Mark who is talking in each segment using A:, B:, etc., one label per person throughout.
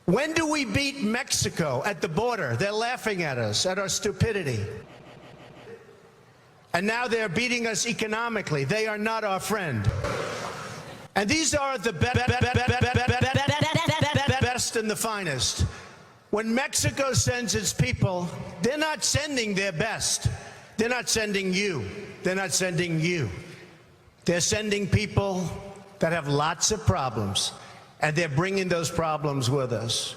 A: When do we beat Mexico at the border? They're laughing at us, at our stupidity. And now they're beating us economically. They are not our friend. And these are the best and the finest. When Mexico sends its people, they're not sending their best. They're not sending you. They're not sending you. They're sending people that have lots of problems, and they're bringing those problems with us.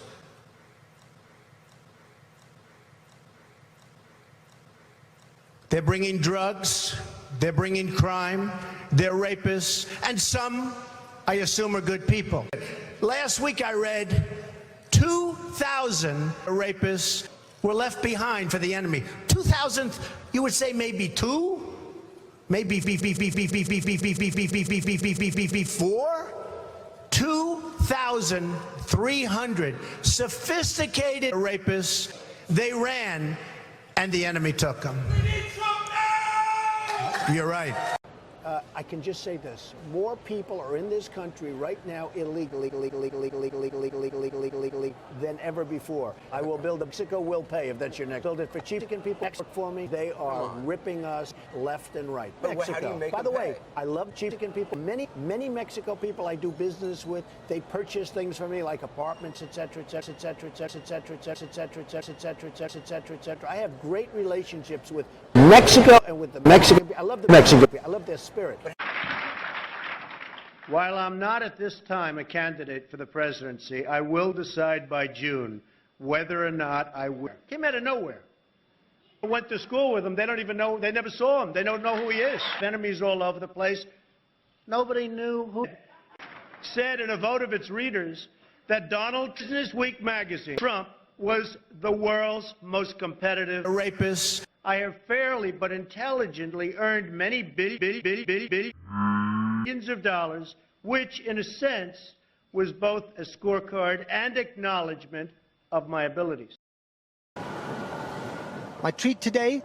A: They're bringing drugs, they're bringing crime, they're rapists, and some, I assume, are good people. Last week I read 2,000 rapists were left behind for the enemy. 2,000, you would say maybe two? Maybe 4? 2,300 sophisticated rapists, they ran, and the enemy took them. You're right. I can just say this. More people are in this country right now illegally than ever before. I will build Mexico will pay if that's your next. Build it for cheap. People work for me. They are ripping us left and right. Mexico. By the way, I love Chican people. Many Mexico people I do business with, they purchase things for me like apartments, etc., etc., etc., etc., etc., etc., etc., etc., etc., etc., etc. I have great relationships with Mexico and with the Mexican. I love the Mexican. I love their spirit. While I'm not at this time a candidate for the presidency, I will decide by June whether or not I will. Came out of nowhere. I went to school with him. They don't even know. They never saw him. They don't know who he is. Enemies all over the place. Nobody knew who. Said in a vote of its readers that Donald Business Week magazine, Trump, was the world's most competitive rapist. I have fairly but intelligently earned many billions of dollars, which, in a sense, was both a scorecard and acknowledgement of my abilities.
B: My treat today,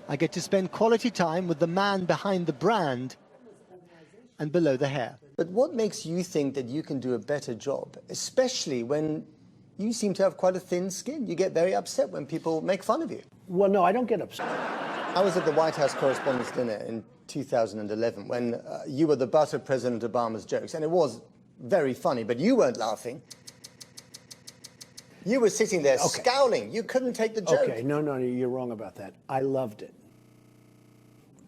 B: I get to spend quality time with the man behind the brand and below the hair.
C: But what makes you think that you can do a better job, especially when you seem to have quite a thin skin? You get very upset when people make fun of you.
A: Well, no, I don't get upset.
C: I was at the White House Correspondents' Dinner in 2011 when you were the butt of President Obama's jokes, and it was very funny, but you weren't laughing. You were sitting there scowling. You couldn't take the joke.
A: Okay, no, you're wrong about that. I loved it.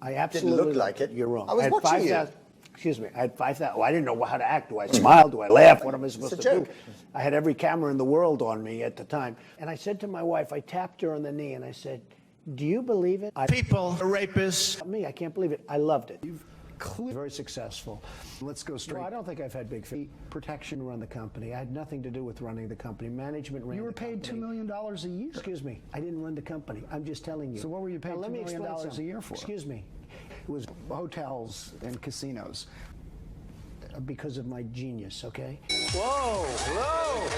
A: I absolutely
C: didn't look like it.
A: You're wrong.
C: I was watching you.
A: Excuse me, I had 5,000. Well, I didn't know how to act. Do I smile? Do I laugh? What am I supposed to do? I had every camera in the world on me at the time. And I said to my wife, I tapped her on the knee and I said, do you believe it? People, rapists. Me, I can't believe it. I loved it. You've clearly very successful.
D: Let's go straight.
A: No, I don't think I've had big protection to run the company. I had nothing to do with running the company. Management ran the company.
D: You were paid $2 million a year.
A: Excuse me, I didn't run the company. I'm just telling you.
D: So what were you paid $2 million a year for?
A: Excuse me.
D: It was hotels and casinos.
A: Because of my genius, okay?
E: Whoa, whoa,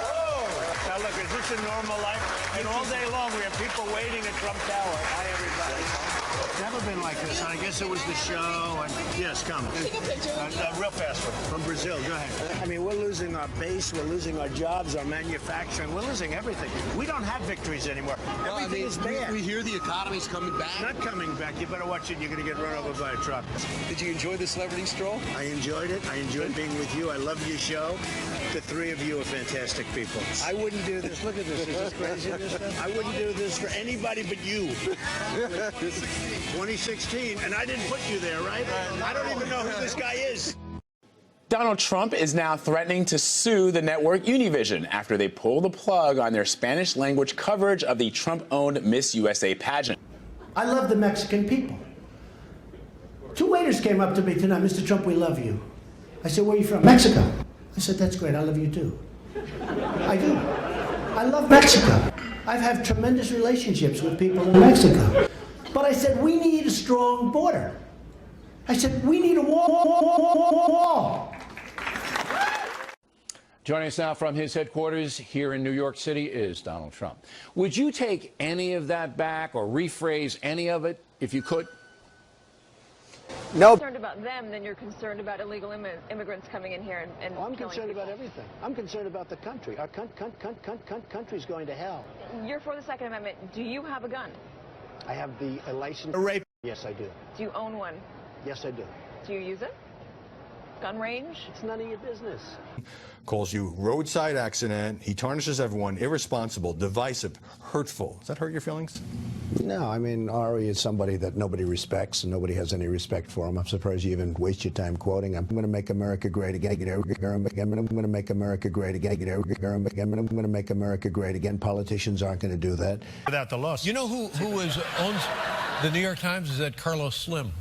E: whoa. Now look, is this a normal life? And all day long we have people waiting at Trump Tower. Hi, everybody.
A: It's never been like this. I guess it was the show. And yes, come.
E: Real fast one.
A: From Brazil, go ahead. I mean, we're losing our base, we're losing our jobs, our manufacturing, we're losing everything. We don't have victories anymore. Everything is bad.
F: We hear the economy's coming back.
A: Not coming back. You better watch it. You're going to get run over by a truck.
F: Did you enjoy the celebrity stroll?
A: I enjoyed it. I enjoyed being with you. I love your show. The three of you are fantastic people. I wouldn't do this. Look at this. Is this crazy? I wouldn't do this for anybody but you. 2016, and I didn't put you there, right? I don't even know who this guy is.
G: Donald Trump is now threatening to sue the network Univision after they pulled the plug on their Spanish-language coverage of the Trump-owned Miss USA pageant.
A: I love the Mexican people. Two waiters came up to me tonight. Mr. Trump, we love you. I said, where are you from? Mexico. I said, that's great. I love you too. I do. I love Mexico. I've had tremendous relationships with people in Mexico. But I said, we need a strong border. I said, we need a wall.
H: Joining us now from his headquarters here in New York City is Donald Trump. Would you take any of that back or rephrase any of it if you could?
C: No.
I: Concerned about about them than you're concerned about illegal immigrants coming in here and
J: I'm
I: killing
J: concerned
I: people.
J: about everything. I'm concerned about the country. Our country's going to hell.
I: You're for the Second Amendment. Do you have a gun?
J: I have a license.
A: A rape.
J: Yes, I do.
I: Do you own one?
J: Yes, I do.
I: Do you use it? Gun range?
J: It's none of your business.
K: Calls you roadside accident. He tarnishes everyone, irresponsible, divisive, hurtful. Does that hurt your feelings?
D: No, I mean, Ari is somebody that nobody respects and nobody has any respect for him. I'm surprised you even waste your time quoting. I'm going to make America great again. I'm going to make America great again. I'm going to make America great again. Politicians aren't going to do that.
A: Without the loss.
L: You know who owns the New York Times? Is that Carlos Slim?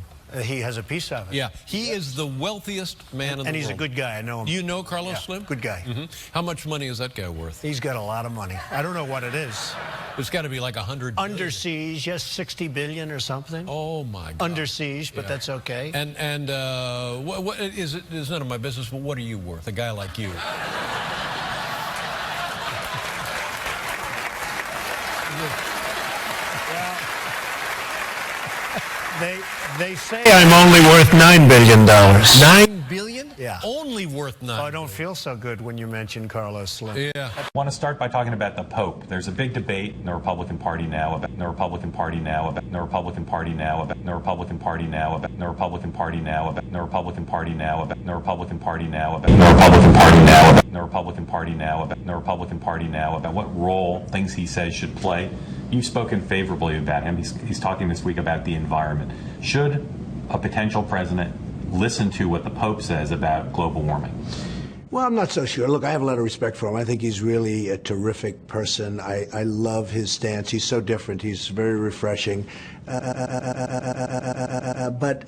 A: He has a piece of it.
L: Yeah, he is the wealthiest man in the world.
A: And he's a good guy. I know him.
L: Do you know Carlos Slim?
A: Good guy.
L: How much money is that guy worth?
A: He's got a lot of money. I don't know what it is.
L: It's got to be like 100 billion.
A: Under siege, yes, 60 billion or something.
L: Oh my God.
A: Under siege, but that's okay.
L: And what is it? It's none of my business. But what are you worth? A guy like you.
A: They say I'm only worth $9 billion.
L: $9 billion?
A: Yeah.
L: Only worth $9 billion.
A: I don't feel so good when you mention Carlos Slim.
L: Yeah.
M: I want to start by talking about the Pope. There's a big debate in the Republican Party now about the Republican Party now about the Republican Party now about the Republican Party now about the Republican Party now about the Republican Party now about the Republican Party now about the Republican Party now about the Republican Party now about the Republican Party now about what role things he says should play. You've spoken favorably about him. He's talking this week about the environment. Should a potential president listen to what the Pope says about global warming?
D: Well, I'm not so sure. Look, I have a lot of respect for him. I think he's really a terrific person. I love his stance. He's so different. He's very refreshing. But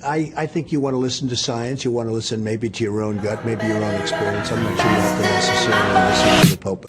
D: I think you want to listen to science. You want to listen maybe to your own gut, maybe your own experience. I'm not sure you have to necessarily listen to the Pope.